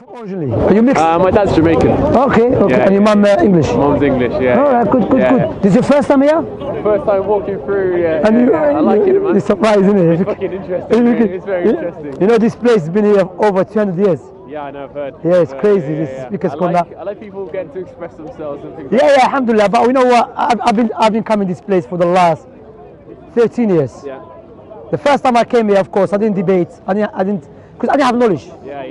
Originally, are you mixed? My dad's Jamaican. Okay, okay. Yeah, And your mum English? Mom's English, yeah. All right, good, good, good. This is your first time here? First time walking through, yeah. And I like it, man. It's surprising, isn't it? It's fucking interesting. It's very interesting. You know, this place has been here over 200 years. Yeah, I know, I've heard. Yeah, it's crazy. This speaker's called that. I like people getting to express themselves and things. Yeah, yeah, alhamdulillah. But you know what? I've been coming to this place for the last 13 years. Yeah. The first time I came here, of course, I didn't debate. Because I didn't have knowledge.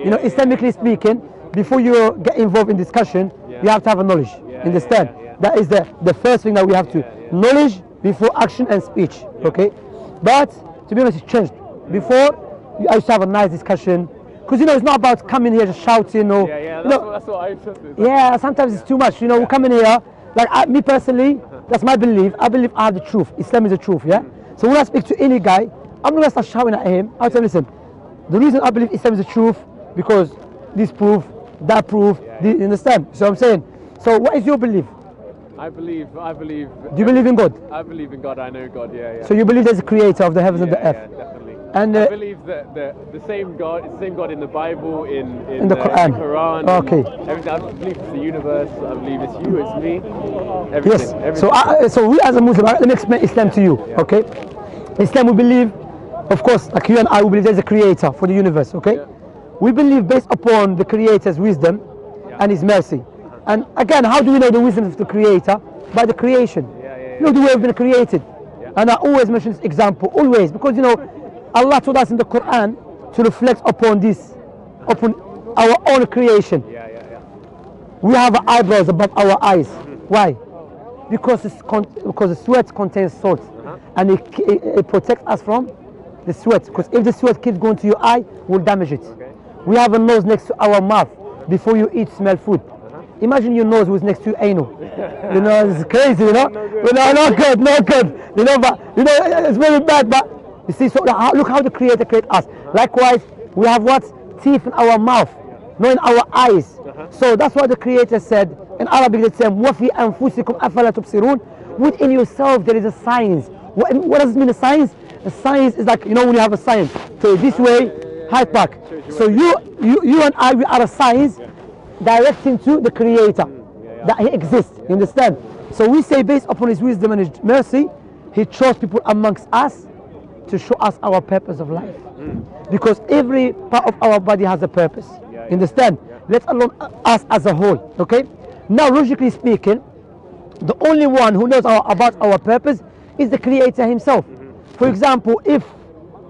You know, Islamically speaking, before you get involved in discussion, you have to have a knowledge. Understand? That is the first thing that we have to. Knowledge before action and speech. Okay? But to be honest, it's changed. Before, I used to have a nice discussion. Because you know, it's not about coming here just shouting or. That's what I'm interested in. Yeah, sometimes it's too much. You know, we come in here, like me personally, that's my belief. I believe I have the truth. Islam is the truth, yeah? So when I speak to any guy, I'm not going to start shouting at him. I'll tell him, listen, the reason I believe Islam is the truth, because this proof, that proof, you understand? So I'm saying, so what is your belief? I believe. Do you believe in God? I believe in God, I know God, yeah. So you believe there's a creator of the heavens and the earth? Yeah, definitely. And I believe that the same God in the Bible, in the Quran. Okay. Everything. I believe it's the universe. I believe it's you, it's me. Everything. Yes. Everything. So we as a Muslim, let me explain Islam to you. Okay. Islam, we believe, of course, like you and I, we believe there's a creator for the universe. Okay. Yeah. We believe based upon the creator's wisdom and his mercy. And again, how do we know the wisdom of the creator? By the creation. You know the way we've been created. And I always mention this example, always, because you know Allah told us in the Quran to reflect upon this, upon our own creation. We have eyebrows above our eyes. Why? Because the sweat contains salt, and it protects us from the sweat. Because if the sweat keeps going to your eye, will damage it. We have a nose next to our mouth. Before you eat, smell food. Imagine your nose was next to your anal. You know, it's crazy, you know? Not good. You know, but you know, it's very bad, but you see, so look how the Creator created us. Likewise, we have what? Teeth in our mouth, not in our eyes. So that's what the Creator said in Arabic. They say, وَفِي أَنفُسِكُمْ أَفَلَا تُبْصِرُونَ. Within yourself there is a science. What does it mean, a science? A science is like, you know, when you have a science. So this way, high back. So you and I, we are a science directing to the Creator, that He exists. You understand? So we say, based upon His wisdom and His mercy, He chose people amongst us to show us our purpose of life. Because every part of our body has a purpose. You understand? Let alone us as a whole. Okay? Now, logically speaking, the only one who knows about our purpose is the Creator Himself. For example, if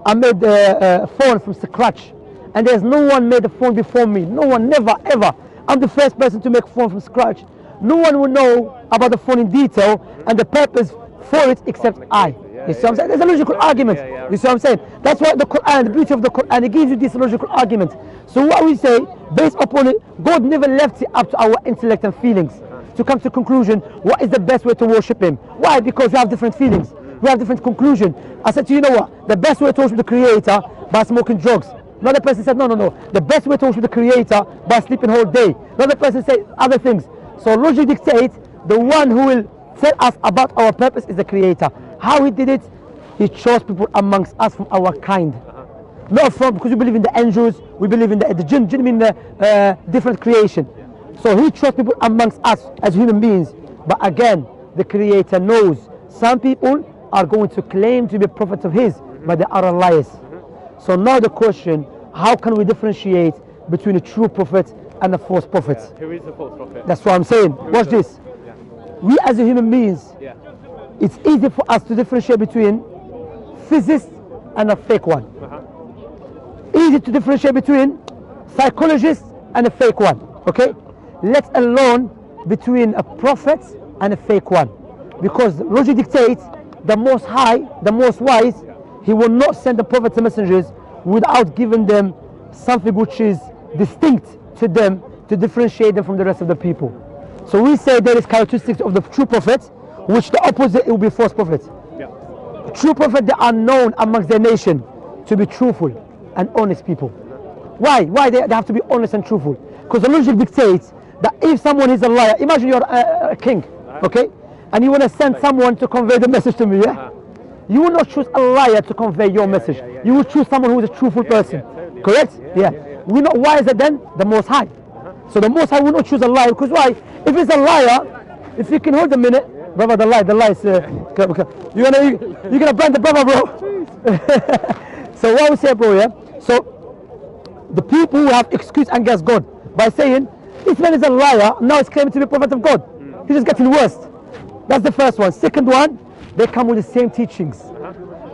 I made a phone from scratch, and there's no one made a phone before me, no one, never, ever. I'm the first person to make a phone from scratch. No one will know about the phone in detail and the purpose for it except I. You see what I'm saying? There's a logical argument. You see what I'm saying? That's why the Quran, the beauty of the Quran, it gives you this logical argument. So what we say, based upon it, God never left it up to our intellect and feelings to come to conclusion what is the best way to worship Him. Why? Because we have different feelings. We have different conclusion. I said to you, know what? The best way to worship the Creator by smoking drugs. Another person said, no. The best way to worship the Creator by sleeping whole day. Another person said other things. So logic dictates the one who will tell us about our purpose is the Creator. How He did it? He chose people amongst us from our kind. Not from, because we believe in the angels, we believe in the jinn. Jinn mean the different creation. So He chose people amongst us as human beings. But again, the Creator knows some people are going to claim to be prophets of His, but they are liars. So now the question, how can we differentiate between a true prophet and a false prophet? Who is the false prophet? That's what I'm saying. Watch this. We as a human beings, it's easy for us to differentiate between physicist and a fake one. Easy to differentiate between psychologist and a fake one. Okay? Let alone between a prophet and a fake one. Because logic dictates the most high, the most wise, He will not send the prophets and messengers without giving them something which is distinct to them to differentiate them from the rest of the people. So we say there is characteristics of the true prophet, which the opposite, it will be false prophet. True prophet, they are known amongst their nation to be truthful and honest people. Why? Why they have to be honest and truthful? Because the logic dictates that if someone is a liar, imagine you're a king, okay? And you want to send someone to convey the message to me, yeah? You will not choose a liar to convey your message. You will choose someone who is a truthful person. Correct? Yeah. we're not wiser than the Most High. So the Most High will not choose a liar, because why? If it's a liar, if you can hold a minute, brother, the lie is, you're gonna brand the brother, bro. So what we say, bro, yeah? So the people who have excuse against God by saying, this man is a liar, now he's claiming to be a prophet of God. He's just getting worse. That's the first one. Second one, they come with the same teachings.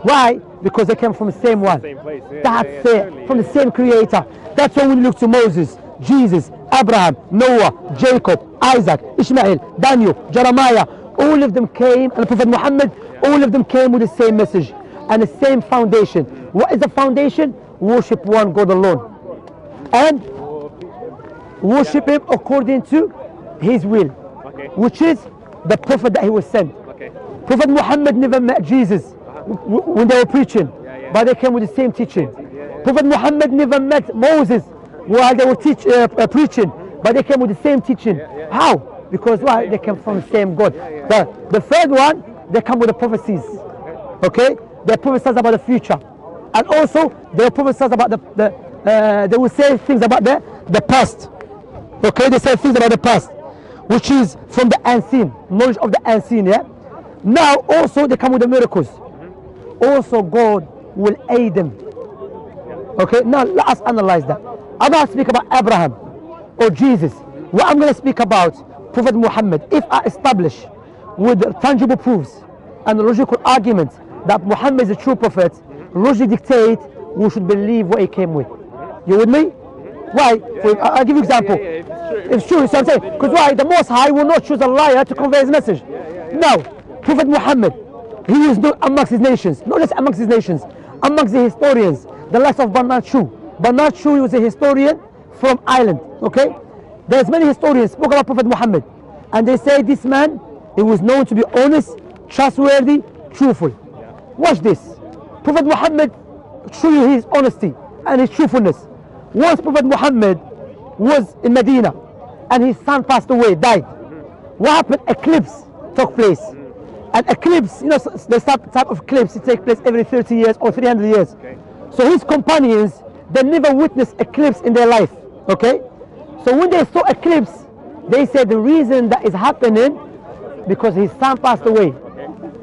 Why? Because they came from the same one. Same place. Yeah, That's yeah, it. totally, From the same creator. That's why when you look to Moses, Jesus, Abraham, Noah, Jacob, Isaac, Ishmael, Daniel, Jeremiah, all of them came, and Prophet Muhammad, all of them came with the same message and the same foundation. What is the foundation? Worship one God alone. And worship him according to his will, which is the prophet that he was sent. Prophet Muhammad never met Jesus when they were preaching, but they came with the same teaching. Prophet Muhammad never met Moses while they were preaching, but they came with the same teaching. How? Because why? They came from the same God. The third one, they come with the prophecies. Okay? They prophesize about the future, and also they prophesize about they will say things about the past. Okay? They say things about the past, which is from the unseen, knowledge of the unseen. Yeah. Now also they come with the miracles. Also God will aid them. Okay, now let us analyze that. I'm not speak about Abraham or Jesus. What I'm going to speak about Prophet Muhammad. If I establish with tangible proofs and logical arguments that Muhammad is a true prophet, logic dictate we should believe what he came with. You with me? Why? I'll give you an example. It's true, so I'm saying. Because why? The Most High will not choose a liar to convey his message. Now, Prophet Muhammad, he is not amongst his nations, not just amongst his nations, amongst the historians, the likes of Bernard Shaw. Bernard Shaw, he was a historian from Ireland, okay? There's many historians spoke about Prophet Muhammad, and they say this man, he was known to be honest, trustworthy, truthful. Watch this. Prophet Muhammad showed you his honesty and his truthfulness. Once Prophet Muhammad was in Medina, and his son passed away, died. What happened? Eclipse took place. An eclipse, you know, the type of eclipse, it takes place every 30 years or 300 years. So his companions, they never witnessed eclipse in their life. Okay? So when they saw eclipse, they said the reason that is happening because his son passed away.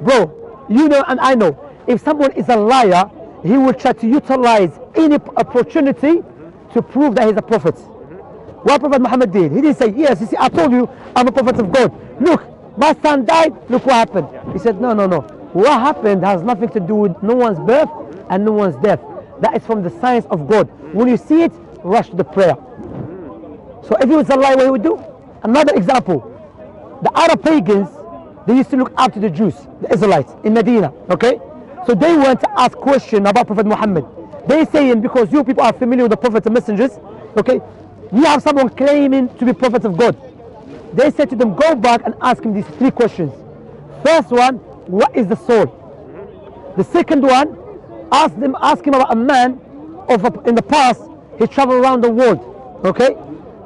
Bro, you know and I know, if someone is a liar, he will try to utilize any opportunity to prove that he's a prophet. What Prophet Muhammad did, he didn't say, yes, you see, I told you I'm a prophet of God. Look, my son died, look what happened. He said, no. What happened has nothing to do with no one's birth and no one's death. That is from the science of God. When you see it, rush to the prayer. So if he was a liar, what he would do? Another example. The Arab pagans, they used to look up to the Jews, the Israelites in Medina, okay? So they went to ask questions about Prophet Muhammad. They saying, because you people are familiar with the prophets and messengers, okay? You have someone claiming to be prophet of God. They said to them, go back and ask him these three questions. First one, what is the soul? The second one, ask him about a man in the past, he traveled around the world. Okay?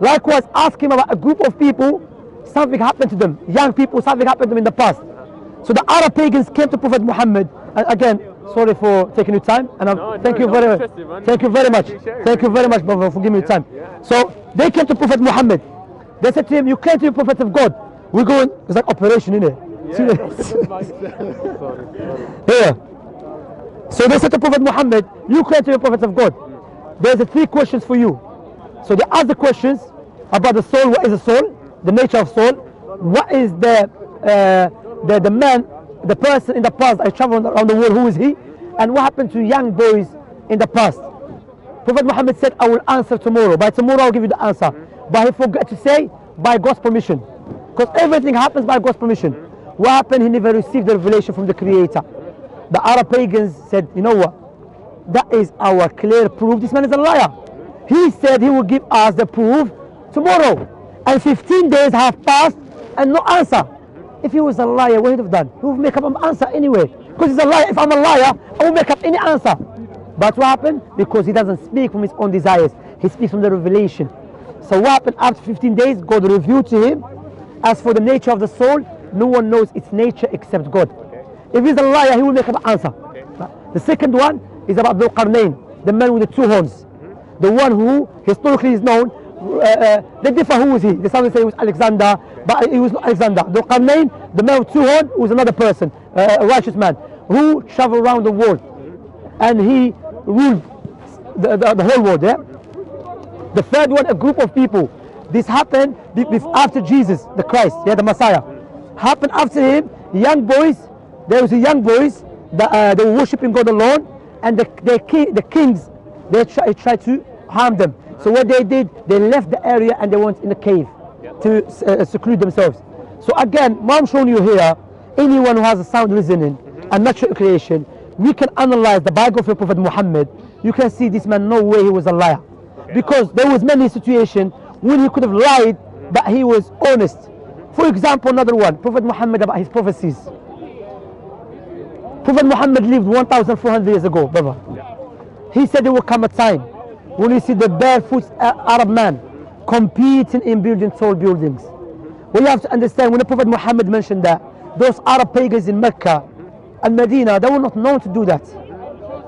Likewise, ask him about a group of people, something happened to them. Young people, something happened to them in the past. So the Arab pagans came to Prophet Muhammad, and again, sorry for taking your time, and thank you very much. Thank you very much. Thank you very much, brother, for giving me time. So they came to Prophet Muhammad. They said to him, you claim to be prophet of God. We're going, it's like operation, isn't it? Yeah. So they said to Prophet Muhammad, you claim to be a prophet of God. There's three questions for you. So they asked the questions about the soul. What is the soul? The nature of soul. What is the man, the person in the past that traveled around the world, who is he? And what happened to young boys in the past? Prophet Muhammad said, I will answer tomorrow. By tomorrow I'll give you the answer. But he forgot to say, by God's permission. Because everything happens by God's permission. What happened? He never received the revelation from the Creator. The Arab pagans said, you know what? That is our clear proof. This man is a liar. He said he will give us the proof tomorrow. And 15 days have passed and no answer. If he was a liar, what would he have done? He would make up an answer anyway. Because he's a liar. If I'm a liar, I will make up any answer. But what happened? Because he doesn't speak from his own desires. He speaks from the revelation. So what happened after 15 days? God revealed to him. As for the nature of the soul, no one knows its nature except God. If he's a liar, he will make up an answer. The second one is about Dhul Qarnayn, the man with the two horns. the one who historically is known. They differ who was he. The some say it was Alexander, but he was not Alexander. The Qarnayn, the man with two horns, was another person, a righteous man, who traveled around the world. And he ruled the whole world, yeah? The third one, a group of people. This happened after Jesus, the Christ, yeah, the Messiah. Happened after him, young boys, there was young boys, that, they were worshipping God alone, and the kings, they tried to harm them. So what they did, they left the area and they went in a cave to seclude themselves. So again, what I'm showing you here, anyone who has a sound reasoning and natural creation, we can analyze the biography of Prophet Muhammad. You can see this man, no way he was a liar. Because there was many situations when he could have lied, but he was honest. For example, another one, Prophet Muhammad about his prophecies. Prophet Muhammad lived 1,400 years ago, brother. He said there will come a time when you see the barefoot Arab man competing in building tall buildings. Well, you have to understand, when the Prophet Muhammad mentioned that, those Arab pagans in Mecca and Medina, they were not known to do that.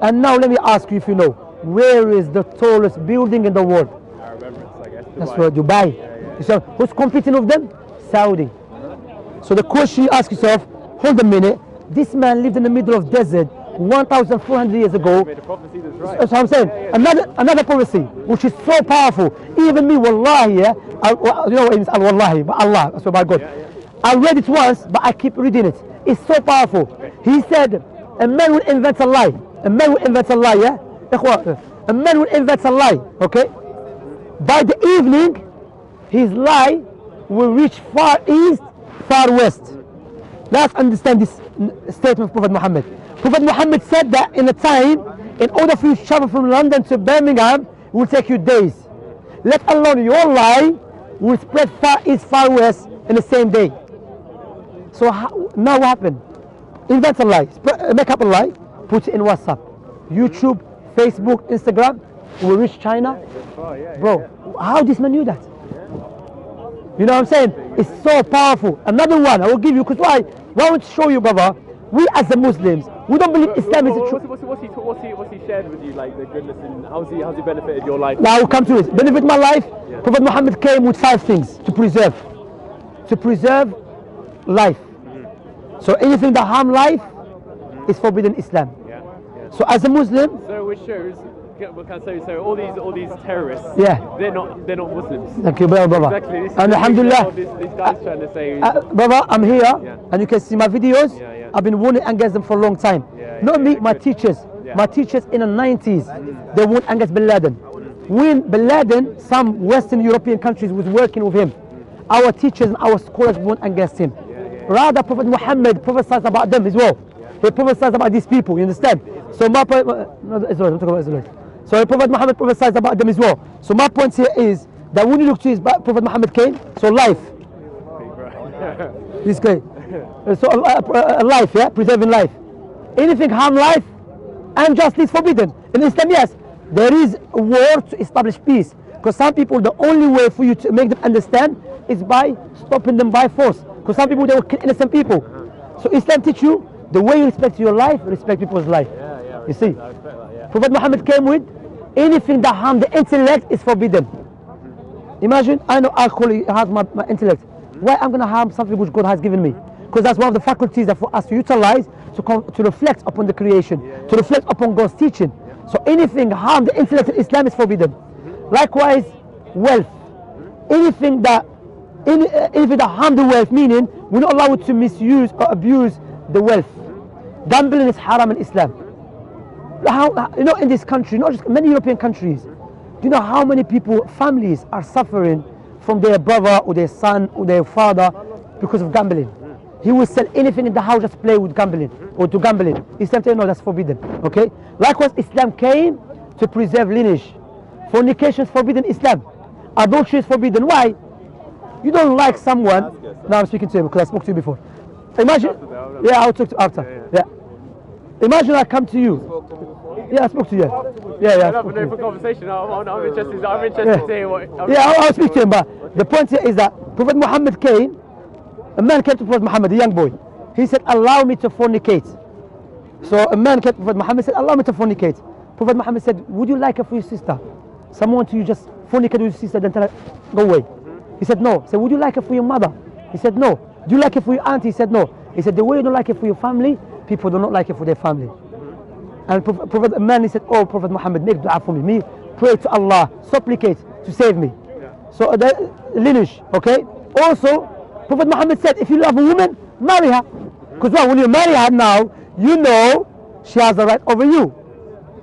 And now let me ask you if you know, where is the tallest building in the world? I remember, it's like Dubai. That's right, Dubai. So who's competing with them? Saudi. So the question you ask yourself, hold a minute, this man lived in the middle of desert 1,400 years ago. The prophecy that's right. That's what I'm saying. Another prophecy, which is so powerful. Even me, wallahi, yeah, you know what it means, wallahi, but Allah, that's about God. I read it once, but I keep reading it. It's so powerful. He said, a man will invent a lie. A man will invent a lie, yeah? A man will invent a lie, okay? By the evening, his lie will reach far east, far west. Let's understand this statement of Prophet Muhammad. Prophet Muhammad said that in a time, in order for you to travel from London to Birmingham, it will take you days. Let alone your lie will spread far east, far west in the same day. So now what happened? Invent a lie, make up a lie, put it in WhatsApp, YouTube, Facebook, Instagram, will reach China. Bro, how this man knew that? You know what I'm saying? It's so powerful. Another one I will give you, because why? I want to show you, brother. We as the Muslims, we don't believe Islam is the truth. What's he shared with you, like the goodness, and how's he benefited your life? Now I will come to it. Benefit my life. Prophet Muhammad came with 5 things to preserve. To preserve life. So anything that harm life is forbidden in Islam. So as a Muslim, so which shows, what can I say? So all these terrorists, they're not Muslims. Thank you, brother. Exactly. This And alhamdulillah, these guys trying to say, brother, I'm here, and you can see my videos. I've been warning against them for a long time. Not me, my teachers. My teachers in the 90s, they warned against Bin Laden. When Bin Laden, some Western European countries was working with him, our teachers and our scholars warned against him. Rather, Prophet Muhammad prophesied about them as well. He prophesied about these people, you understand? So my point, not Israel, I'm talking about Israel. So Prophet Muhammad prophesied about them as well. So my point here is that when you look to his Prophet Muhammad came, so life. This guy. So life, yeah, preserving life. Anything harm life, unjustly is forbidden. In Islam, yes, there is a war to establish peace. Because some people, the only way for you to make them understand is by stopping them by force. Because some people, they will kill innocent people. So Islam teach you, the way you respect your life, respect people's life. You see, Prophet Muhammad came with, anything that harm the intellect is forbidden. Imagine, I know alcohol has my intellect. Why I'm going to harm something which God has given me? Because that's one of the faculties that for us to utilize to reflect upon the creation, to reflect upon God's teaching. So anything harm the intellect in Islam is forbidden. Likewise, wealth. Anything that harm the wealth, meaning we're not allowed to misuse or abuse the wealth. Gambling is haram in Islam. You know, in this country, not just many European countries, do you know how many people, families are suffering from their brother or their son or their father because of gambling? He will sell anything in the house just play with gambling or to gambling. Islam said no, that's forbidden. Okay. Likewise, Islam came to preserve lineage. Fornication is forbidden in Islam. Adultery is forbidden. Why? You don't like someone. Now I'm speaking to him because I spoke to you before. Imagine. Yeah, I'll talk to you after. Yeah. Imagine I come to you. Yeah, I spoke to you. Yeah. I'm open for conversation. I'm interested. I'm interested to hear what. I'll speak to him. But the point here is that Prophet Muhammad came. A man came to Prophet Muhammad, a young boy. He said, allow me to fornicate. So a man came to Prophet Muhammad and said, allow me to fornicate. Prophet Muhammad said, would you like her for your sister? someone to you just fornicate with your sister, then tell her, go away. He said, no. He said, would you like it for your mother? He said, no. Do you like it for your auntie? He said, no. He said, the way you don't like it for your family, people do not like it for their family. And Prophet man, he said, oh, Prophet Muhammad, make dua for me. Pray to Allah, supplicate to save me. So the lineage, okay? Also, Prophet Muhammad said, if you love a woman, marry her. Because when you marry her now, you know she has the right over you.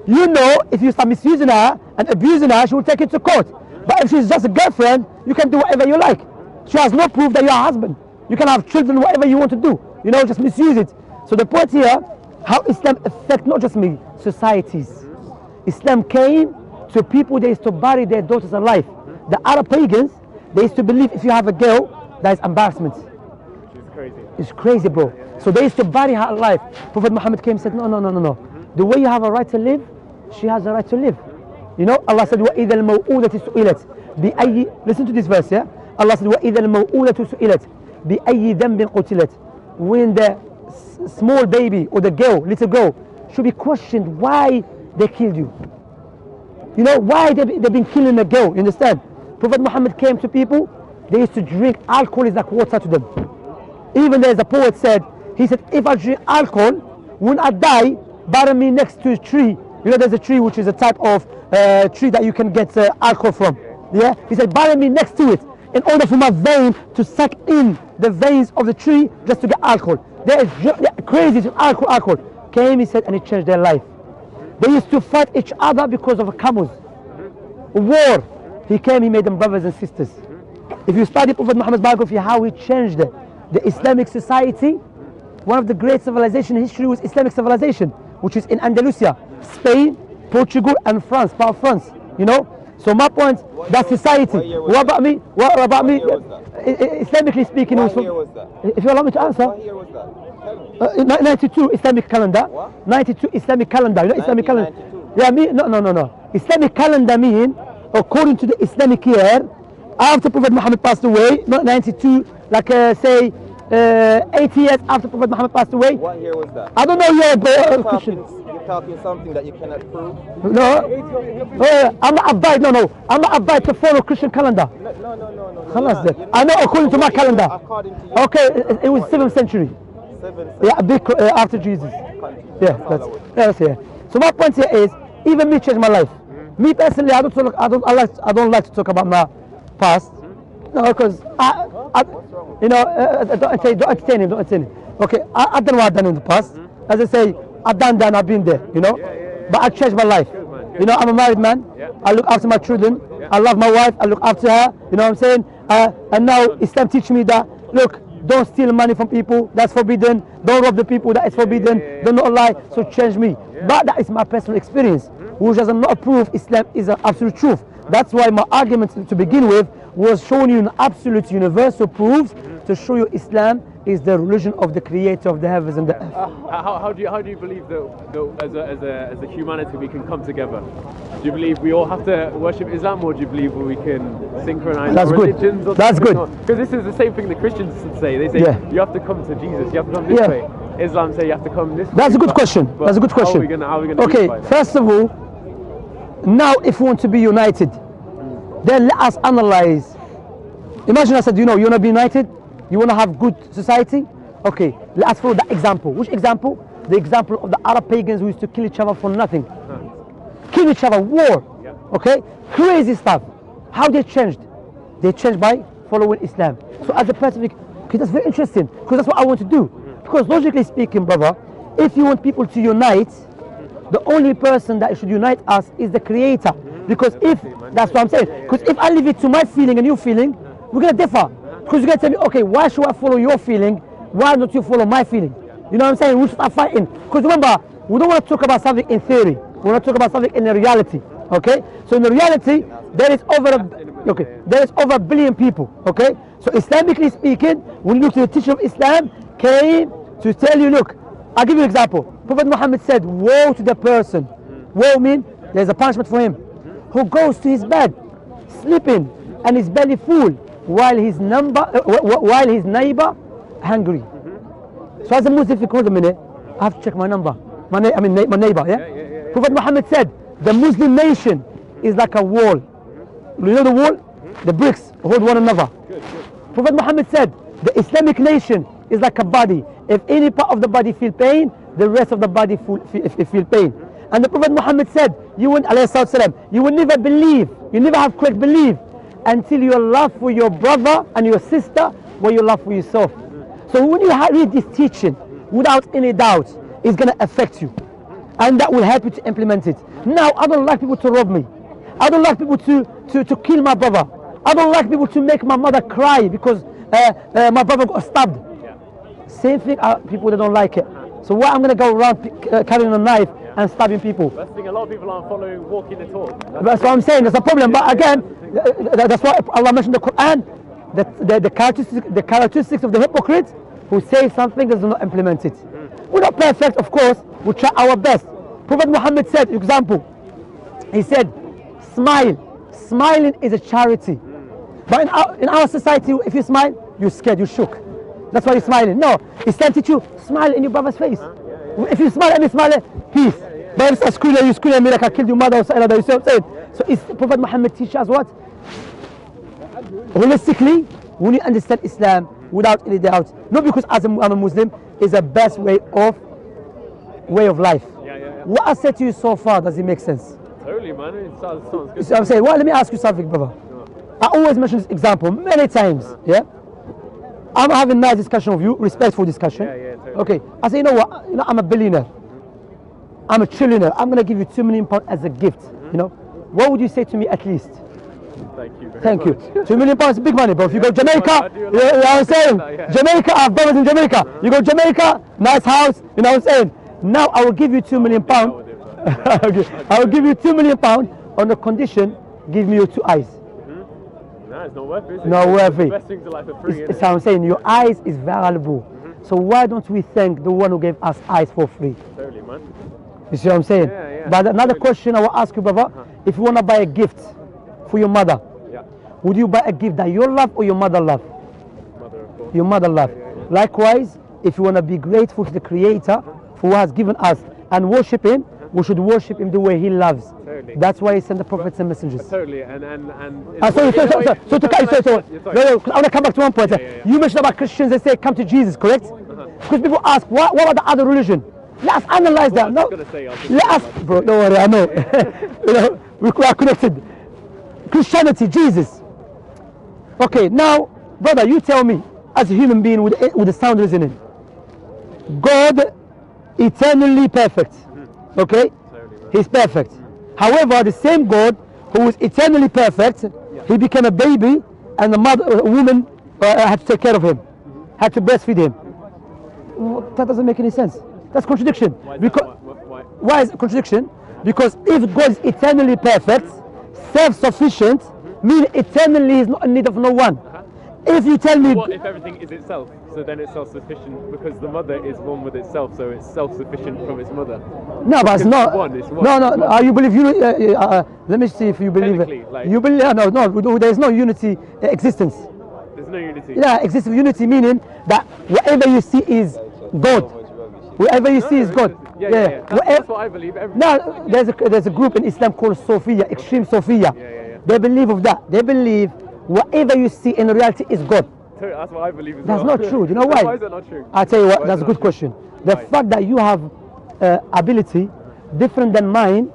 You know if you start misusing her and abusing her, she will take it to court. But if she's just a girlfriend, you can do whatever you like. She has no proof that you're a husband. You can have children, whatever you want to do. You know, just misuse it. So the point here, how Islam affects not just me, societies. Islam came to people, they used to bury their daughters alive. The Arab pagans, they used to believe if you have a girl, that is embarrassment. It's crazy. It's crazy, bro. So they used to bury her alive. Prophet Muhammad came and said, no. The way you have a right to live, she has a right to live. You know, Allah said, وَإِذَا الْمَوْءُودَةِ سُئِلَتْ Listen to this verse, yeah? Allah said, وَإِذَا الْمَوْءُودَةُ سُئِلَتْ بِأَيِّ ذَنْبٍ قُتِلَتْ When the small baby or the girl, little girl, should be questioned why they killed you. You know, why they've been killing a girl, you understand? Prophet Muhammad came to people, they used to drink alcohol is like water to them. Even there's a poet said, he said, if I drink alcohol, when I die, bury me next to a tree. You know, there's a tree which is a type of tree that you can get alcohol from. Yeah? He said, bury me next to it in order for my vein to suck in the veins of the tree just to get alcohol. They're crazy to alcohol. Came, he said, and it changed their life. They used to fight each other because of camels. War. He came, he made them brothers and sisters. If you study Prophet Muhammad's biography, how he changed the Islamic society, one of the great civilizations in history was Islamic civilization, which is in Andalusia, Spain, Portugal, and France, part of France. You know? So my point, that society. What about me? What about me? Islamically speaking, what year was that? If you allow me to answer. What year was that? 92 Islamic calendar. What? 92 Islamic calendar. You know Islamic calendar? 1992. Yeah, no. Islamic calendar mean, according to the Islamic year, after Prophet Muhammad passed away, not 92, like say 80 years after Prophet Muhammad passed away. What year was that? I don't know yet, but You're talking something that you cannot prove? No. I'm not abide, no. I'm not abide to follow Christian calendar. No. خلاص then. I know according to my calendar. According to you. Okay, it was 7th century. 7th Yeah, a bit after Jesus. Yeah, that's yeah. So my point here is, even me changed my life. Me personally, I don't like to talk about my past. No, because you know, don't entertain him. Okay, I've done what I've done in the past. As I say, I've done that and I've been there, you know. But I changed my life. You know, I'm a married man. I look after my children. I love my wife. I look after her. You know what I'm saying? And now Islam teach me that, look, don't steal money from people. That's forbidden. Don't rob the people. That is forbidden. Don't not lie. So change me. But that is my personal experience, which does not prove Islam is an absolute truth. That's why my argument to begin with was showing you an absolute universal proofs to show you Islam is the religion of the creator of the heavens and the earth. How do you believe that as a humanity we can come together? Do you believe we all have to worship Islam, or do you believe we can synchronize religions? That's good. Because this is the same thing the Christians say. They say you have to come to Jesus. You have to come this way. Islam say you have to come this way. That's a good question. That's a good question. How are we gonna okay, first of all, now if we want to be united, then let us analyze. Imagine I said, you want to be united? You want to have good society? Okay, let us follow that example. Which example? The example of the Arab pagans who used to kill each other for nothing. Kill each other, war. Okay, crazy stuff. How they changed? They changed by following Islam. So as a person, okay, that's very interesting, because that's what I want to do. Because logically speaking, brother, if you want people to unite, the only person that should unite us is the creator. Because that's what I'm saying. Because if I leave it to my feeling and your feeling, we're going to differ. Because you're going to tell me, okay, why should I follow your feeling? Why not you follow my feeling? You know what I'm saying? We should start fighting. Because remember, we don't want to talk about something in theory. We want to talk about something in reality. Okay? So in reality, there is over a billion people. Okay? So Islamically speaking, when you look to the teaching of Islam, came to tell you, look, I'll give you an example. Prophet Muhammad said, woe to the person. Woe means there's a punishment for him who goes to his bed, sleeping, and his belly full, while his neighbor hungry. So as a Muslim, if you a minute, I have to check my number. My neighbor, yeah? Prophet Muhammad said, the Muslim nation is like a wall. You know the wall? The bricks hold one another. Prophet Muhammad said, the Islamic nation is like a body. If any part of the body feel pain, the rest of the body feel pain. And the Prophet Muhammad said, you will never believe, you never have correct belief until your love for your brother and your sister what your love for yourself. So when you read this teaching, without any doubt, it's going to affect you. And that will help you to implement it. Now, I don't like people to rob me. I don't like people to kill my brother. I don't like people to make my mother cry because my brother got stabbed. Same thing, people that don't like it. So why I'm going to go around carrying a knife and stabbing people? That's the thing, a lot of people aren't following, walking the talk. That's what I'm saying, that's a problem. But again, that's why Allah mentioned in the Quran, that the characteristics of the hypocrite who say something does not implement it. We're not perfect, of course, we try our best. Prophet Muhammad said, example, he said, smile. Smiling is a charity. But in our society, if you smile, you're scared, you're shook. That's why you're smiling. No, Islam teach you, smile in your brother's face. If you smile and you smile, peace. But if you scream at me like I killed your mother or something like that, you see what I'm saying? So Prophet Muhammad teaches us what? Holistically, when you understand Islam, without any doubt, not because I'm a Muslim, is the best way of life. What I said to you so far, does it make sense? Totally, man. It sounds good. So I'm saying, well, let me ask you something, brother. I always mention this example many times, yeah? I'm having a nice discussion with you, respectful discussion. Totally. Okay, I say, you know what, I'm a billionaire. I'm a trillionaire. I'm gonna give you £2 million as a gift, you know? What would you say to me at least? Thank you very Thank you. much. £2 million is big money, bro. If you go Jamaica, I you know what I'm saying? Jamaica, I have brothers in Jamaica. You go Jamaica, nice house, you know what I'm saying? Now I will give you £2 million. Okay. I will give you £2 million on the condition, give me your 2 eyes. No, it's not worth it, is it? Not worth it. The best things are like for free, It's how I'm saying, your eyes is valuable. So why don't we thank the one who gave us eyes for free? Totally, man. You see what I'm saying? Yeah. But another question I will ask you, brother, if you want to buy a gift for your mother, would you buy a gift that you love or your mother love? Mother, of course. Your mother love. Likewise, if you want to be grateful to the Creator for what has given us and worship Him, we should worship Him the way He loves. Totally. That's why He sent the prophets and messengers. Totally, So I want to come back to one point. You mentioned about Christians, they say come to Jesus, correct? Because people ask, what about the other religion? Let us analyze that. No, let us, bro, don't worry, I know. You know, we are connected. Christianity, Jesus. Okay, now, brother, you tell me, as a human being with a sound reasoning, God eternally perfect. Okay, He's perfect. However, the same God who is eternally perfect, He became a baby, and a woman had to take care of him, had to breastfeed him. That doesn't make any sense. That's contradiction. Why is it contradiction? Because if God is eternally perfect, self-sufficient, means eternally He is not in need of no one. If you tell me... What if everything is itself? So then it's self-sufficient because the mother is one with itself, so it's self-sufficient from its mother. No, but it's not. It's one. No. You believe unity? Let me see if you believe it. Like, you believe? No. There is no unity existence. There's no unity. Yeah, exists unity meaning that whatever you see is God. Whatever you see is God. Yeah. That's what I believe. No, there's a group in Islam called Sophia, extreme Sophia. They believe of that. They believe whatever you see in reality is God. That's what I believe as That's well. not true. You know why? Why is that not true? I'll tell you what, that's a good question. The fact that you have ability different than mine,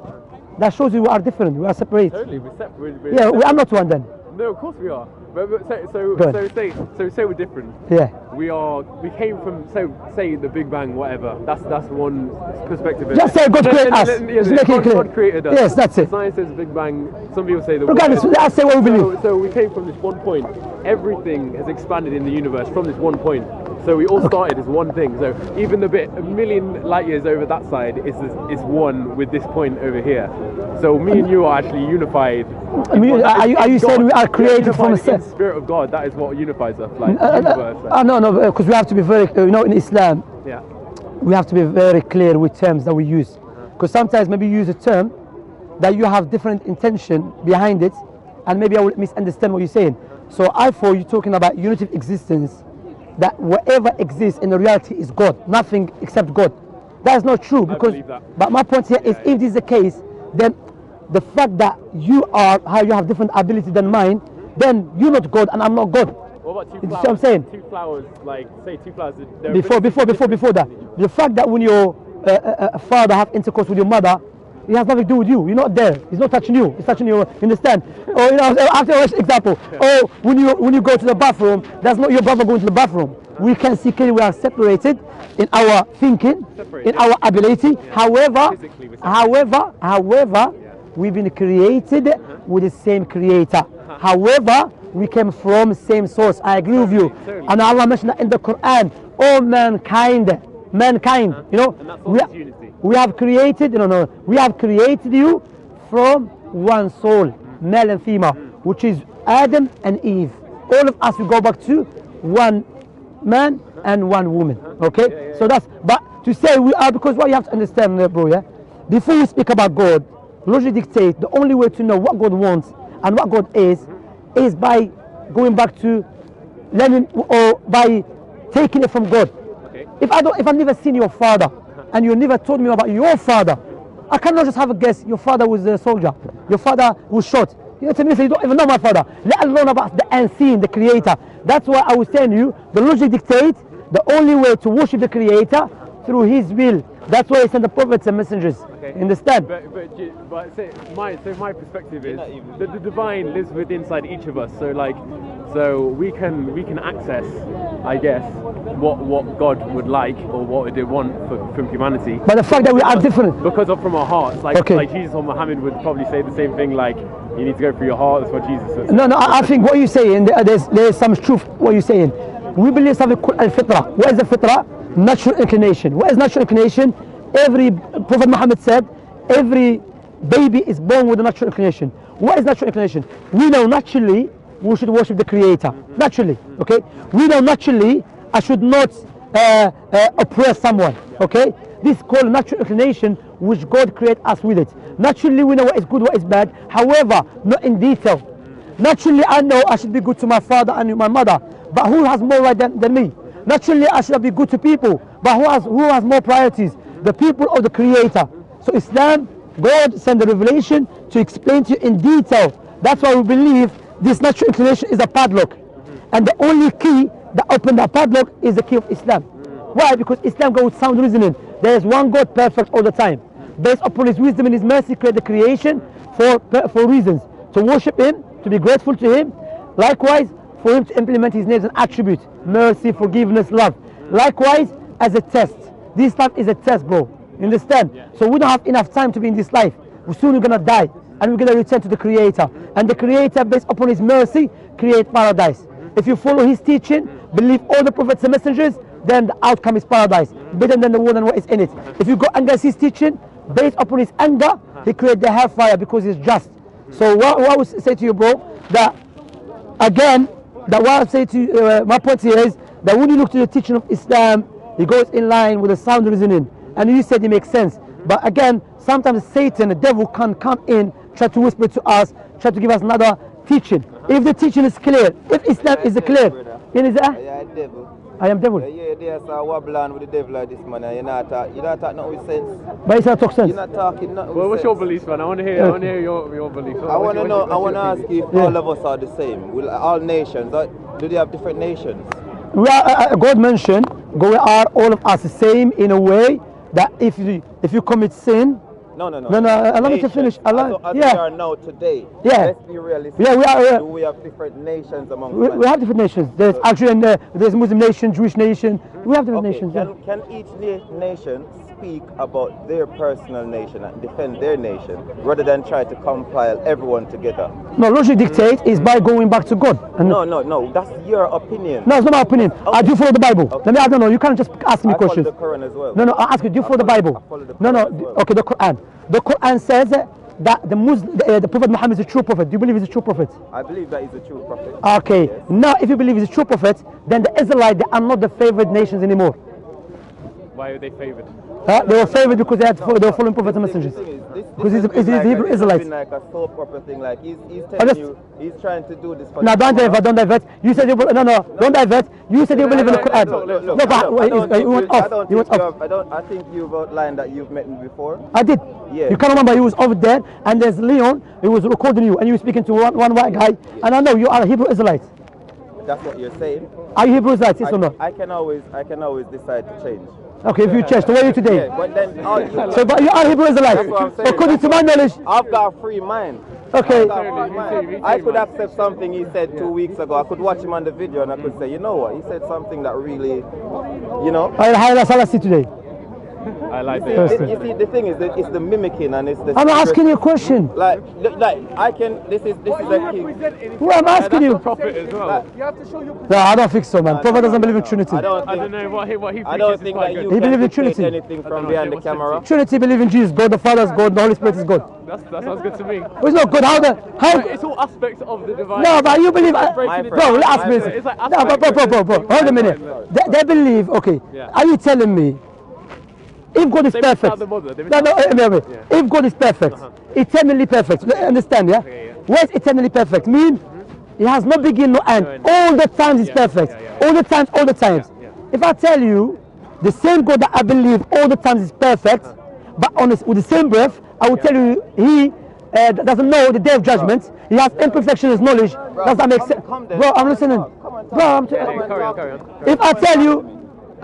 that shows you we are different, we are separate. Totally, we're separate. Yeah, we are not one then. No, of course we are. But say we're different. Yeah. We came from say the Big Bang, whatever. That's one perspective. Just say God created us. Just make it clear. God created us. Yes, that's it. Science says Big Bang. Some people say the. Regardless, let's say what we believe. So we came from this one point. Everything has expanded in the universe from this one point. So we all started as one thing. So even the bit a million light years over that side is one with this point over here. So me and you are actually unified. Are you saying we are created from the spirit of God? That is what unifies us, like universe. No, because we have to be very, in Islam, we have to be very clear with terms that we use. Because sometimes maybe you use a term that you have different intention behind it, and maybe I will misunderstand what you're saying. So I thought you're talking about unity of existence, that whatever exists in the reality is God, nothing except God. That is not true, because. But my point here is, if this is the case, then the fact that you have different ability than mine, then you're not God and I'm not God. What about two You see flowers? what I'm saying? Two flowers, like say two flowers. they're Before that, the fact that when your father have intercourse with your mother, it has nothing to do with you. You're not there. He's not touching you. He's touching you. You understand? Or after example. Or when you go to the bathroom, that's not your brother going to the bathroom. We can see clearly we are separated in our thinking, in our ability. However, we've been created with the same creator. However, we came from the same source. I agree with you. And Allah mentioned that in the Quran. All mankind, you know, And that's all unity. we have created, we have created you from one soul, male and female, which is Adam and Eve. All of us, we go back to one man and one woman. Okay? So that's, but to say we are, because what you have to understand, bro, yeah? Before we speak about God, logic dictates the only way to know what God wants and what God is by going back to learning or by taking it from God. Okay. If I've never seen your father and you never told me about your father, I cannot just have a guess. Your father was a soldier. Your father was shot. You know what I mean? So you don't even know my father, let alone about the unseen, the creator. That's why I was telling you, the logic dictates the only way to worship the creator through his will. That's why he sent the prophets and messengers. Okay. Understand? But my perspective is that the divine lives within inside each of us. So we can access, I guess, what God would like or what they want from humanity. But the fact that we are different. Because of from our hearts, like Okay. like Jesus or Muhammad would probably say the same thing. Like you need to go through your heart. That's what Jesus says. No, I think what you're saying, there's some truth what you're saying. We believe something called al-fitra. What is the fitra? Natural inclination. What is natural inclination? Every Prophet Muhammad said, every baby is born with a natural inclination. What is natural inclination? We know naturally we should worship the Creator. Naturally, okay? We know naturally I should not oppress someone, okay? This is called natural inclination, which God created us with it. Naturally we know what is good, what is bad. However, not in detail. Naturally I know I should be good to my father and my mother, but who has more right than me? Naturally I should be good to people, but who has more priorities? The people or the Creator. So Islam, God sent the revelation to explain to you in detail. That's why we believe this natural inclination is a padlock, and the only key that opens that padlock is the key of Islam. Why? Because Islam goes with sound reasoning. There is one God, perfect all the time. Based upon His wisdom and His mercy, create the creation for reasons: to worship Him, to be grateful to Him. Likewise, for Him to implement His names and attributes: mercy, forgiveness, love. Likewise, as a test. This life is a test, bro. You understand? Yeah. So we don't have enough time to be in this life. Soon we're gonna die, and we're gonna return to the Creator. And the Creator, based upon His mercy, create paradise. If you follow His teaching, believe all the prophets and messengers, then the outcome is paradise, better than the world and what is in it. If you go against His teaching, based upon His anger, He create the hellfire because He's just. So what I would say to you, bro, that again, that what I say to you, my point here is that when you look to the teaching of Islam, it goes in line with the sound reasoning, and you said it makes sense. But again, sometimes Satan, the devil, can come in, try to whisper to us, try to give us another teaching. If the teaching is clear, if Islam is clear, Yeah, devil. I am devil. Yeah, there's a wobble on with the devil like this, man. And you're not talking nothing with sense. But it's not talk sense. You're not talking nothing Well, with what's sense. your beliefs, man? I want to hear your beliefs. I want to know. I want to ask you if Yeah. all of us are the same. Will all nations? Do they have different nations? We are, God mentioned, we are all of us the same in a way that if you commit sin, No. allow me to finish. As we Yeah, are now today. Yeah. Let's be realistic. yeah, Do we have different nations among we have different nations. There's actually there's Muslim nation, Jewish nation. We have different Okay, nations. Yeah. can each nation speak about their personal nation and defend their nation rather than try to compile everyone together? No, logic dictate is by going back to God. And No, that's your opinion. no, it's not my opinion. I do follow the Bible. Okay. Let me. I don't know. You can't just ask me I follow questions. the Quran as well. No, I ask you. Do you follow the Bible? I follow the No, Quran as well. Okay, the Quran. The Quran says that the Prophet Muhammad is a true prophet. Do you believe he's a true prophet? I believe that is a true prophet. Okay. Yes. Now, if you believe he's a true prophet, then the Israelites, they are not the favored nations anymore. Why are they favored? They were favored because they were following prophets and messengers. The thing is, Because he's a Hebrew Israelite. Like a soap opera thing. Like he's telling you, he's trying to do this. For no, don't divert. You said don't divert. You said you believe in the Quran. No, but he went off. I think you've outlined that you've met me before. I did. Yeah. You can't remember. He was over there, and there's Leon. He was recording you, and you were speaking to one white guy. And I know you are a Hebrew Israelite. That's what you're saying. Are you Hebrew Israelite? Yes or no? I can always decide to change. Okay, if you change, so where are you today? Yeah, but then but you are Hebrew Israelite. That's what I'm saying. According to my knowledge. I've got a free mind. Okay. I could accept something he said 2 weeks ago. I could watch him on the video and I could say, you know what, he said something that really, you know. That's all I see today. I like it. You see, the thing is that it's the mimicking and it's the. I'm asking you a question. Like I can. This is a key. Well, I'm asking you. Prophet as well. You have to show your. No, I don't think so, man. Prophet doesn't believe in Trinity. I don't know what he preaches. I don't think that you he believes in Trinity. Anything from behind the camera. Trinity believe in Jesus, God the Father is God, the Holy Spirit is God. That sounds good to me. Well, it's not good. How? It's all aspects of the divine. No, but you believe. Bro, ask me. It's like bro. Hold a minute. They believe. Okay. Yeah. Are you telling me? If God is perfect, if God is perfect, eternally perfect, understand, yeah? What is eternally perfect? Mean He has no beginning, no end. All the times He's perfect. All the times. If I tell you, the same God that I believe all the times is perfect, but with the same breath, I will tell you He doesn't know the day of judgment. He has imperfection in His knowledge. Does that make sense? Bro, I'm listening. Bro, if I tell you,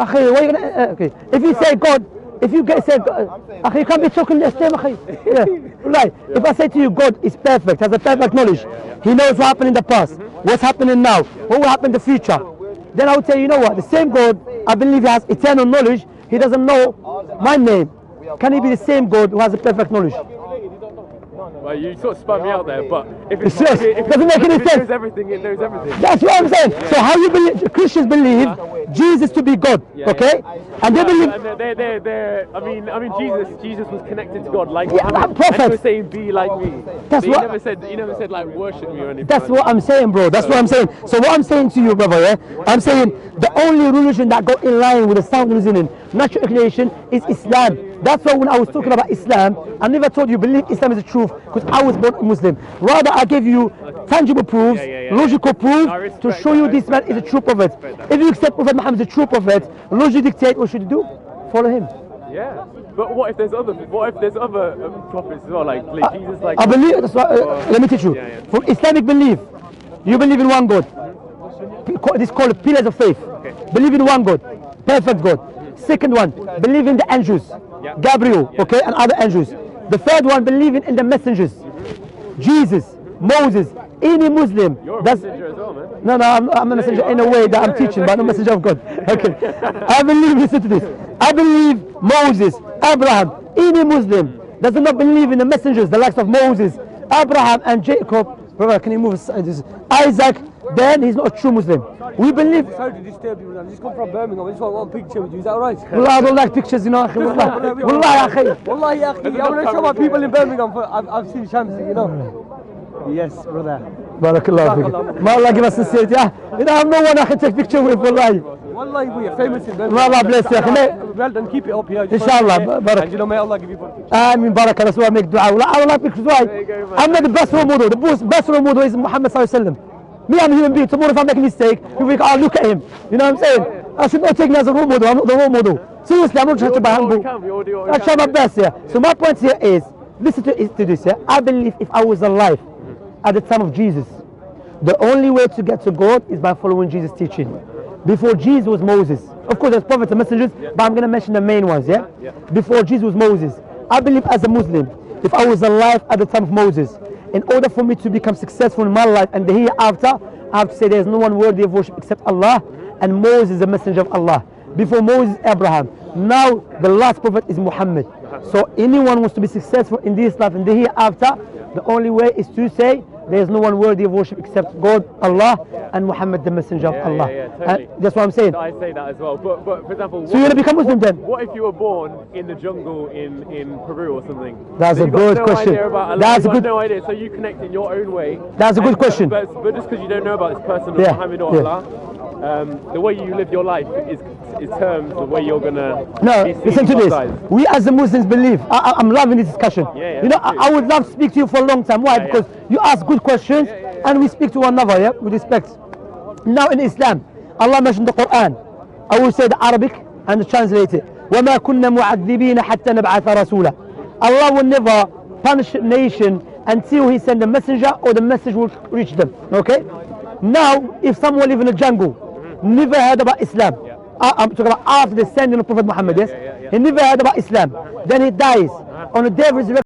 okay, if you say God, if you say God, you can't be talking the same. Right. If I say to you God is perfect, has a perfect knowledge, He knows what happened in the past, what's happening now, what will happen in the future, then I would tell you, you know what, the same God, I believe He has eternal knowledge. He doesn't know my name. Can He be the same God who has a perfect knowledge? Well, you sort of spun me out there, but if it doesn't make any sense. It knows everything. That's what I'm saying. Yeah. So how you believe? Christians believe Jesus to be God, okay? And they believe. I mean, Jesus was connected to God like Muhammad, and He was saying, "Be like me." That's what He never said like worship me or anything. That's what I'm saying, bro. That's what I'm saying. So what I'm saying to you, brother, yeah, I'm saying the only religion that got in line with the sound reasoning, natural inclination, is Islam. That's why when I was talking about Islam, I never told you believe Islam is the truth because I was born a Muslim. Rather, I gave you tangible proofs, logical proof to show you this man is a true prophet. If you accept Prophet Muhammad is a true prophet, logic dictate what should you do? Follow him. Yeah, but what if there's other prophets as well, like Jesus? Like I believe. That's what, let me teach you. From Islamic belief, you believe in one God. This is called pillars of faith. Believe in one God, perfect God. Second one, believe in the angels, Gabriel, okay, and other angels. The third one, believing in the messengers, Jesus, Moses, any Muslim. You're a messenger as well, man. No, I'm a messenger in a way that I'm teaching, but I'm a messenger of God. Okay, I believe, listen to this. I believe Moses, Abraham, any Muslim does not believe in the messengers, the likes of Moses, Abraham, and Jacob. Brother, can you move Isaac? Then he's not a true Muslim. We believe. Sorry to disturb you, I just come from Birmingham. I just want one picture with you. Is that right? Wallah, I don't like pictures, you know. Wallah, Wallahi, I want to show my people in Birmingham. I've seen Shamsi, you know. Yes, brother. Barakallah feek. May Allah give us sincerity. You know, I have no one I can take picture with, wallahi. Wallahi, we are famous in Birmingham. May Allah bless you. Well done, keep it up here. Inshallah, barak. And you know, may Allah give you one. Ameen, barakallah. That's why I make dua. I don't like pictures. Why? I'm not the best role model. The best role model is Muhammad sallallahu alaihi wasallam. Me, I'm a human being. Tomorrow if I make a mistake, people think, oh, look at him. You know what I'm saying? I should not take me as a role model. I'm not the role model. Seriously, I'm not trying to be humble. I try my best, yeah. So my point here is, listen to this, yeah. I believe if I was alive at the time of Jesus, the only way to get to God is by following Jesus' teaching. Before Jesus was Moses. Of course, there's prophets and messengers, but I'm going to mention the main ones, yeah? Before Jesus was Moses. I believe as a Muslim, if I was alive at the time of Moses, in order for me to become successful in my life and the hereafter, I have to say there is no one worthy of worship except Allah, and Moses is the messenger of Allah. Before Moses, Abraham. Now the last prophet is Muhammad. So anyone wants to be successful in this life and the hereafter, the only way is to say there is no one worthy of worship except God, Allah, and Muhammad, the messenger of Allah. Totally. That's what I'm saying. I say that as well. But for example, so you want to become Muslim then? What if you were born in the jungle in Peru or something? That's a good question. That's a good. No idea. So you connect in your own way. That's a good question. But just because you don't know about this person or Muhammad or Allah. the way you live your life is terms the way you're gonna. No, be seen listen to in this. God's eyes. We as the Muslims believe. I'm loving this discussion. Yeah, you know, me too. I would love to speak to you for a long time. Why? Because you ask good questions and we speak to one another, yeah, with respect. Now in Islam, Allah mentioned the Quran. I will say the Arabic and translate it. وَمَا كُنَّا مُعَذِّبِينَ حَتَّى نَبْعَثَ رَسُولًا. Allah will never punish a nation until He send a messenger or the message will reach them. Okay? Now, if someone live in a jungle, never heard about Islam. I'm talking about after the sending of Prophet Muhammad, yes? He never heard about Islam. Then he dies. On the day of resurrection,